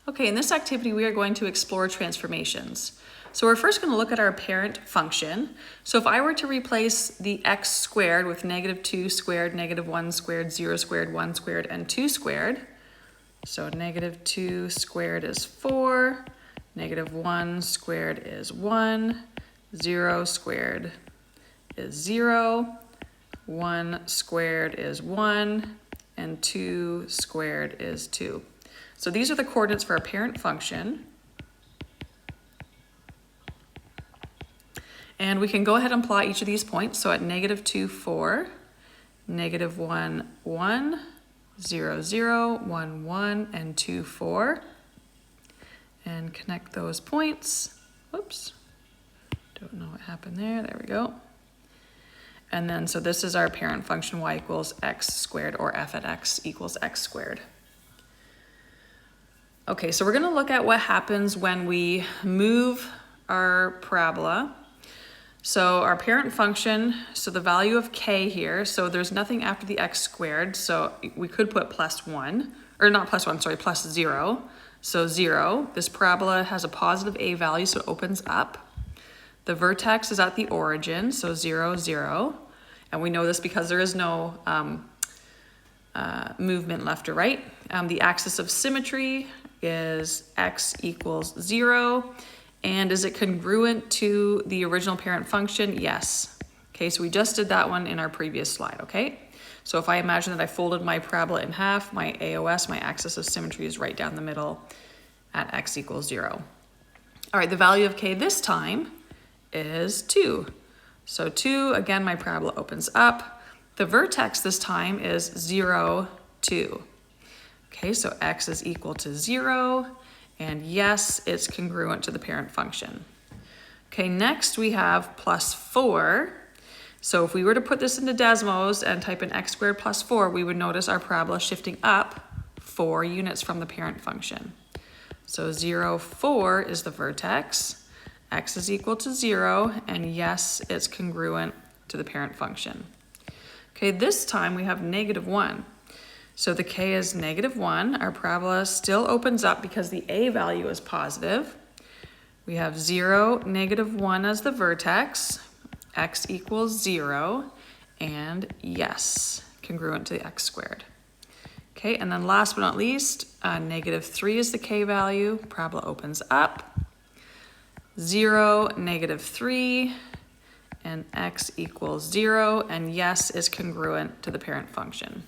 Okay, in this activity, we are going to explore transformations. So we're first going to look at our parent function. So if I were to replace the x squared with negative 2 squared, negative 1 squared, 0 squared, 1 squared, and 2 squared. So negative 2 squared is 4, negative 1 squared is 1, 0 squared is 0, 1 squared is 1, and 2 squared is 2. So these are the coordinates for our parent function. And we can go ahead and plot each of these points. So at negative 2, 4, negative 1, 1, 0, 0, 1, 1, and 2, 4. And connect those points. Whoops. Don't know what happened there. There we go. And then, so this is our parent function, y equals x squared, or f at x equals x squared. Okay, so we're going to look at what happens when we move our parabola. So our parent function, so the value of k here, so there's nothing after the x squared, so we could put plus 1, or not plus 1, sorry, plus 0. So 0, this parabola has a positive a value, so it opens up. The vertex is at the origin, so 0, 0. And we know this because there is no movement left or right. The axis of symmetry is x equals 0. And is it congruent to the original parent function? Yes. Okay, so we just did that one in our previous slide, okay? So if I imagine that I folded my parabola in half, my AOS, my axis of symmetry, is right down the middle at x equals 0. All right, the value of k this time is 2. So 2, again, my parabola opens up. The vertex this time is 0, 2. Okay, so x is equal to 0. And yes, it's congruent to the parent function. Okay, next we have plus 4. So if we were to put this into Desmos and type in x squared plus 4, we would notice our parabola shifting up 4 units from the parent function. So 0, 4 is the vertex. X is equal to 0, and yes, it's congruent to the parent function. Okay, this time we have negative 1. So the k is negative 1. Our parabola still opens up because the a value is positive. We have 0, negative 1 as the vertex. X equals 0. And yes, congruent to the x squared. Okay, and then last but not least, negative 3 is the k value. Parabola opens up. 0, negative 3, and x equals 0. And yes is congruent to the parent function.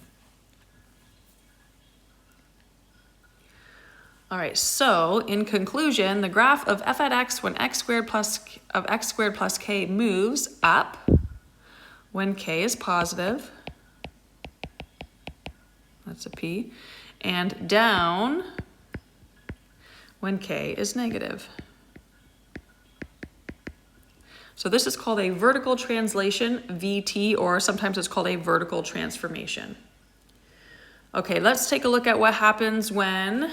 All right, so in conclusion, the graph of f at x when x squared plus k moves up when k is positive, that's a p, and down when k is negative. So this is called a vertical translation, VT, or sometimes it's called a vertical transformation. Okay, let's take a look at what happens when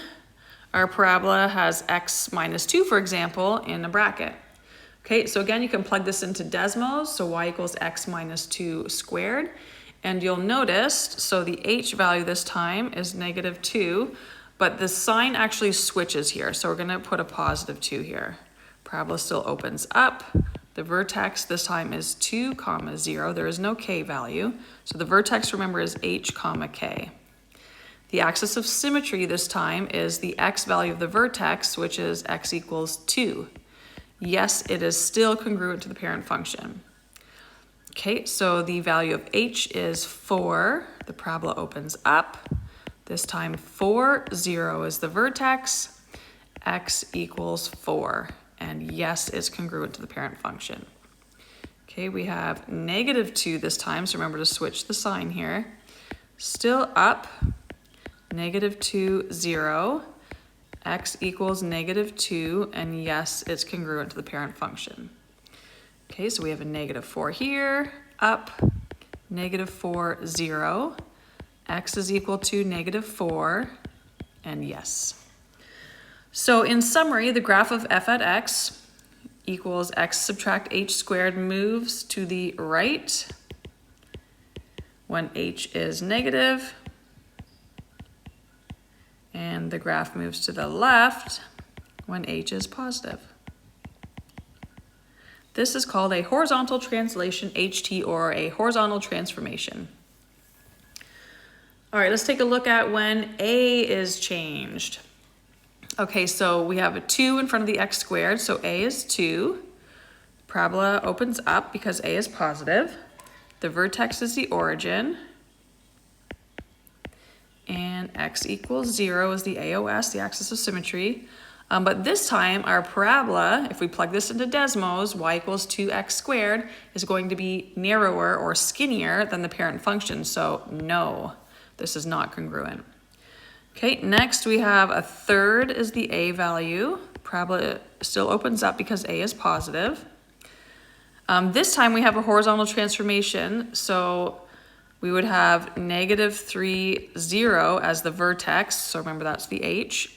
our parabola has x minus 2, for example, in a bracket. Okay, so again, you can plug this into Desmos, so y equals x minus 2 squared. And you'll notice, so the h value this time is negative 2, but the sign actually switches here. So we're going to put a positive 2 here. Parabola still opens up. The vertex this time is 2, 0. There is no k value. So the vertex, remember, is h, k. The axis of symmetry this time is the x value of the vertex, which is x equals 2. Yes, it is still congruent to the parent function. Okay, so the value of h is 4. The parabola opens up. This time 4, 0 is the vertex. X equals 4. And yes, it's congruent to the parent function. Okay, we have negative 2 this time, so remember to switch the sign here. Still up. Negative 2, 0, x equals negative 2, and yes, it's congruent to the parent function. Okay, so we have a negative 4 here, up, negative 4, 0, x is equal to negative 4, and yes. So in summary, the graph of f at x equals x subtract h squared moves to the right when h is negative, and And the graph moves to the left when h is positive. This is called a horizontal translation, HT, or a horizontal transformation. All right, let's take a look at when a is changed. Okay, so we have a 2 in front of the x squared, so a is 2. Parabola opens up because a is positive. The vertex is the origin. And x equals 0 is the AOS, the axis of symmetry. But this time, our parabola, if we plug this into Desmos, y equals 2x squared, is going to be narrower or skinnier than the parent function. So no, this is not congruent. Okay, next we have a third is the a value. Parabola still opens up because a is positive. This time we have a horizontal transformation. So we would have -3, 0 as the vertex. So remember that's the h.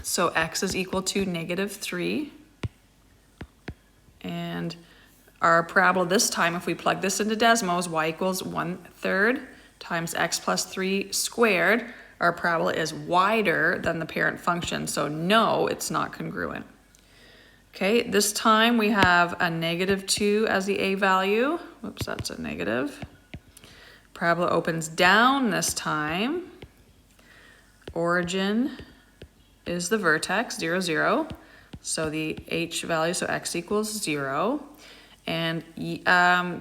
So x is equal to -3. And our parabola this time, if we plug this into Desmos, y equals 1/3 times x plus 3 squared. Our parabola is wider than the parent function. So no, it's not congruent. Okay, this time we have a -2 as the a value. Whoops, that's a negative. Parabola opens down this time. Origin is the vertex, 0, 0. So the h value, so x equals 0. And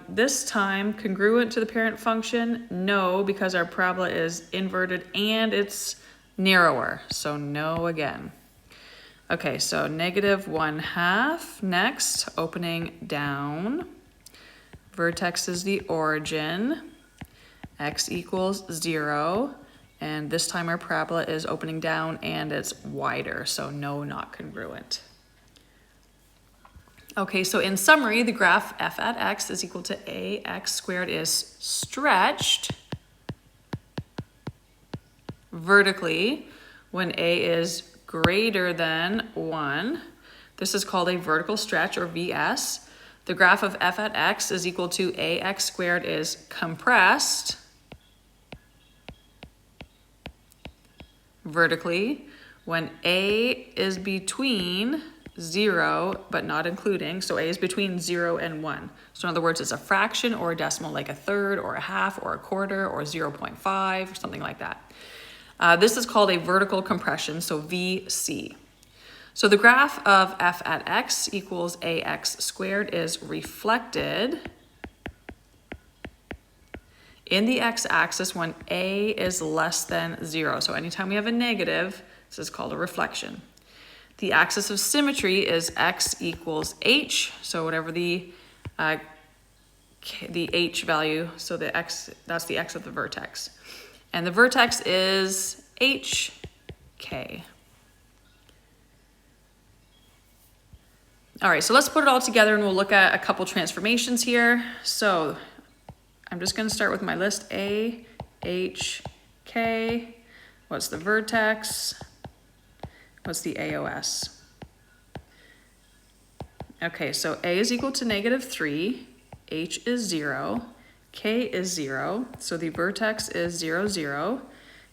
this time, congruent to the parent function, no, because our parabola is inverted and it's narrower. So no again. Okay, so -1/2 next, opening down. Vertex is the origin. X equals 0. And this time our parabola is opening down and it's wider, so no, not congruent. Okay, so in summary, the graph f at x is equal to ax squared is stretched vertically when a is greater than 1. This is called a vertical stretch, or VS. The graph of f at x is equal to ax squared is compressed vertically when a is between 0 but not including, so a is between 0 and 1. So in other words, it's a fraction or a decimal, like a third or a half or a quarter or 0.5 or something like that. This is called a vertical compression, so VC. So the graph of f at x equals ax squared is reflected in the x-axis when a is less than 0. So anytime we have a negative, this is called a reflection. The axis of symmetry is x equals h, so whatever the h value, so the x, that's the x of the vertex. And the vertex is hk. All right, so let's put it all together and we'll look at a couple transformations here. So I'm just gonna start with my list. A, H, K. What's the vertex? What's the AOS? Okay, so A is equal to -3, H is 0, K is 0, so the vertex is 0, 0,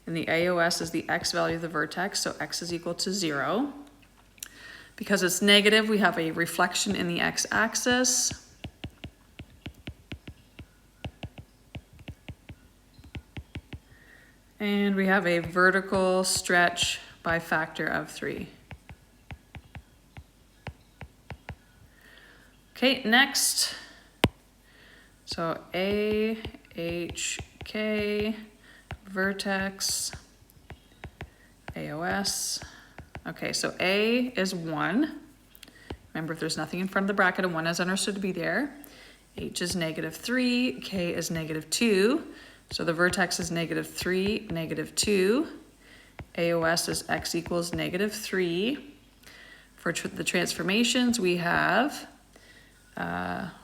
and the AOS is the x value of the vertex, so x is equal to 0. Because it's negative, we have a reflection in the x-axis. And we have a vertical stretch by factor of 3. Okay, next. So A, H, K, vertex, AOS. Okay, so A is 1. Remember, if there's nothing in front of the bracket, a 1 is understood to be there. H is -3, K is -2. So the vertex is -3, -2. AOS is x equals -3. For the transformations, we have,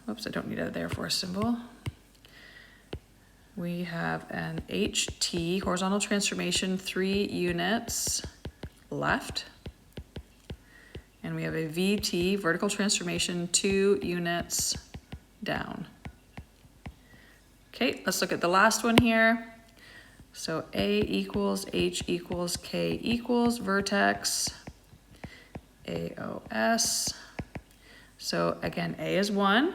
whoops, I don't need a therefore symbol. We have an HT, horizontal transformation, 3 units left. And we have a VT, vertical transformation, 2 units down. Okay, let's look at the last one here. So A equals H equals K equals vertex AOS. So again, A is 1,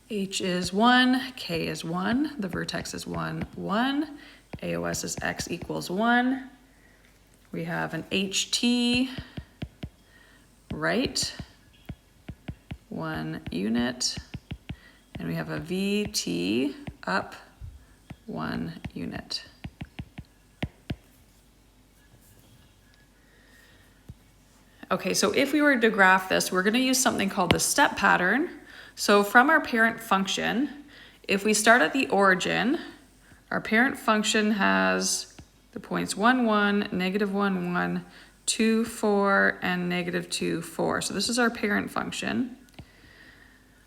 H is 1, K is 1, the vertex is 1, 1, AOS is X equals 1. We have an HT, right, 1 unit, and we have a VT, up, 1 unit. Okay, so if we were to graph this, we're going to use something called the step pattern. So from our parent function, if we start at the origin, our parent function has the points 1, 1, negative 1, 1, 2, 4, and negative 2, 4. So this is our parent function.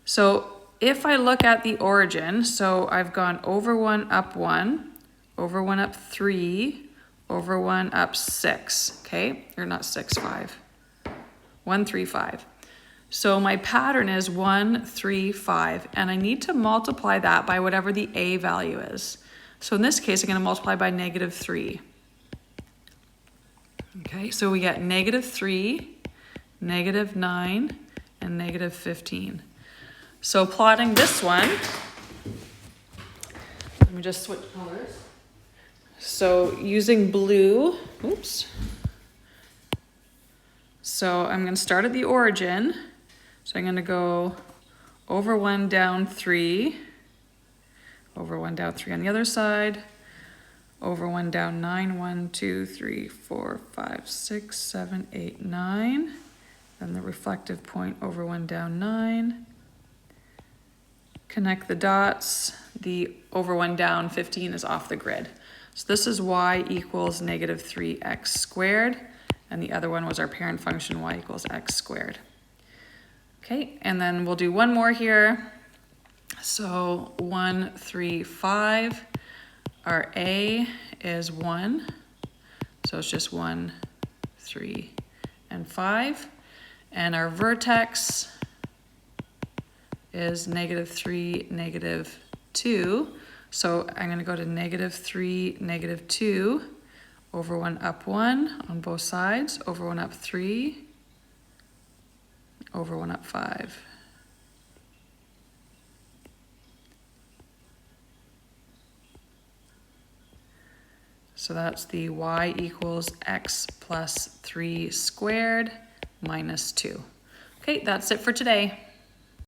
So if I look at the origin, so I've gone over 1, up 1, over 1, up 3, over 1, up 6, okay? Or not 6, 5. 1, 3, 5. So my pattern is 1, 3, 5, and I need to multiply that by whatever the A value is. So in this case, I'm going to multiply by negative 3. Okay, so we get negative 3, negative 9, and negative 15. So plotting this one, let me just switch colors. So using blue, oops. So I'm going to start at the origin. So I'm going to go over 1, down 3, over 1, down 3 on the other side, over 1, down 9, 1, 2, 3, 4, 5, 6, 7, 8, 9. Then the reflective point over 1, down 9. Connect the dots. The over 1, down 15 is off the grid. So this is y equals negative 3x squared. And the other one was our parent function, y equals x squared. Okay, and then we'll do one more here. So 1, 3, 5. Our A is 1. So it's just 1, 3, and 5. And our vertex is negative 3, negative 2. So I'm going to go to negative 3, negative 2. Over 1, up 1 on both sides, over 1, up 3, over 1, up 5. So that's the y equals x plus 3 squared minus 2. Okay, that's it for today.